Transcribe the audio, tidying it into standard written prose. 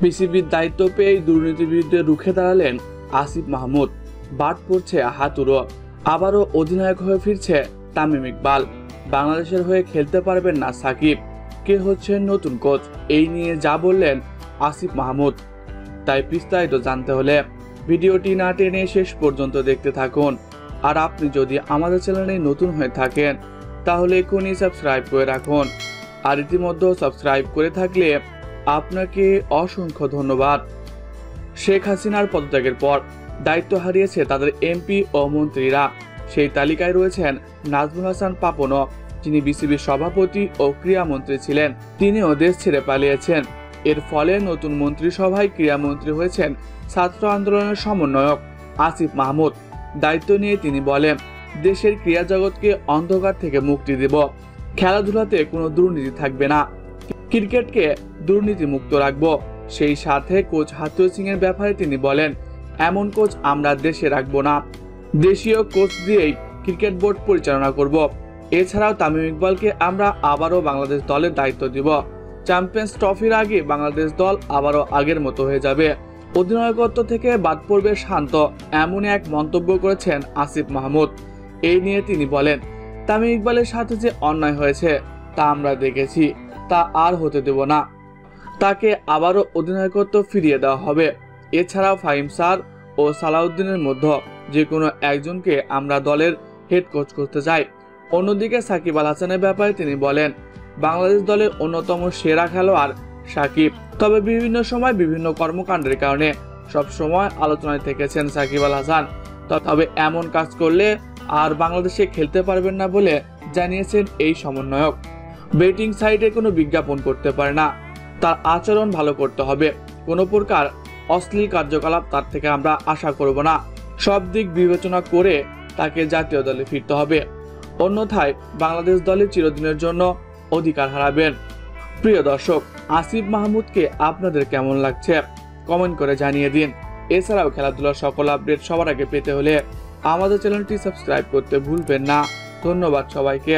বিসিবির দায়িত্ব পেয়ে দুর্নীতির বিরুদ্ধে রুখে দাঁড়ালেন আসিফ মাহমুদ। বাদ পড়ছে হাতুড়ো। আবারও অধিনায়ক হয়ে ফিরছে তামিম ইকবাল। বাংলাদেশের হয়ে খেলতে পারবেন না সাকিব। কে হচ্ছে নতুন কোচ, এই নিয়ে যা বললেন আসিফ মাহমুদ। তাই বিস্তারিত জানতে হলে ভিডিওটি না টেনে শেষ পর্যন্ত দেখতে থাকুন। আর আপনি যদি আমাদের চ্যানেলে নতুন হয়ে থাকেন তাহলে এখনই সাবস্ক্রাইব করে রাখুন। আর ইতিমধ্যে সাবস্ক্রাইব করে থাকলে আপনাকে অসংখ্য ধন্যবাদ। শেখ হাসিনার পদত্যাগের পর দায়িত্ব হারিয়েছে তাদের এমপি ও মন্ত্রীরা। সেই তালিকায় রয়েছেন নাজমুল হাসান পাপনও, যিনি বিসিবির সভাপতি ও ক্রীড়ামন্ত্রী ছিলেন। তিনিও দেশ ছেড়ে পালিয়েছেন। এর ফলে নতুন মন্ত্রিসভায় ক্রীড়ামন্ত্রী হয়েছেন ছাত্র আন্দোলনের সমন্বয়ক আসিফ মাহমুদ। দায়িত্ব নিয়ে তিনি বলেন, দেশের ক্রীড়া জগৎকে অন্ধকার থেকে মুক্তি দেব। খেলাধুলাতে কোনো দুর্নীতি থাকবে না, ক্রিকেটকে দুর্নীতি মুক্ত রাখব। সেই সাথে কোচ হাতুড়ু সিং এর ব্যাপারে তিনি বলেন, এমন কোচ আমরা দেশে রাখবো না, দেশীয় কোচ দিয়েই ক্রিকেট বোর্ড পরিচালনা করব। এছাড়াও তামিম ইকবালকে আমরা আবারও বাংলাদেশ দলের দায়িত্ব দিব। চ্যাম্পিয়ন্স ট্রফির আগে বাংলাদেশ দল আবারও আগের মতো হয়ে যাবে। অধিনায়কত্ব থেকে বাদ পড়বে শান্ত, এমন এক মন্তব্য করেছেন আসিফ মাহমুদ। এই নিয়ে তিনি বলেন, তামিম ইকবালের সাথে যে অন্যায় হয়েছে তা আমরা দেখেছি, তা আর হতে দেব না। তাকে আবারও অধিনায়কত্ব ফিরিয়ে দেওয়া হবে। এছাড়াও ফাহিম স্যার ও সালাউদ্দিনের মধ্যে যে কোনো একজনকে আমরা দলের হেড কোচ করতে চাই। অন্যদিকে সাকিব আল হাসানের ব্যাপারে তিনি বলেন, বাংলাদেশ দলের অন্যতম সেরা খেলোয়াড় সাকিব। তবে বিভিন্ন সময় বিভিন্ন কর্মকাণ্ডের কারণে সব সময় আলোচনায় থেকেছেন সাকিব আল হাসান। তবে এমন কাজ করলে আর বাংলাদেশে খেলতে পারবেন না বলে জানিয়েছেন এই সমন্বয়ক। বেটিং সাইটে কোনো বিজ্ঞাপন করতে পারে না, তার আচরণ ভালো করতে হবে। কোনো প্রকার অশ্লীল কার্যকলাপ তার থেকে আমরা আশা করব না। সব দিক বিবেচনা করে তাকে জাতীয় দলে ফিরতে হবে, অন্যথায় বাংলাদেশ দলে চিরদিনের জন্য অধিকার হারাবেন। প্রিয় দর্শক, আসিফ মাহমুদকে আপনাদের কেমন লাগছে কমেন্ট করে জানিয়ে দিন। এছাড়াও খেলাধুলার সকল আপডেট সবার আগে পেতে হলে আমাদের চ্যানেলটি সাবস্ক্রাইব করতে ভুলবেন না। ধন্যবাদ সবাইকে।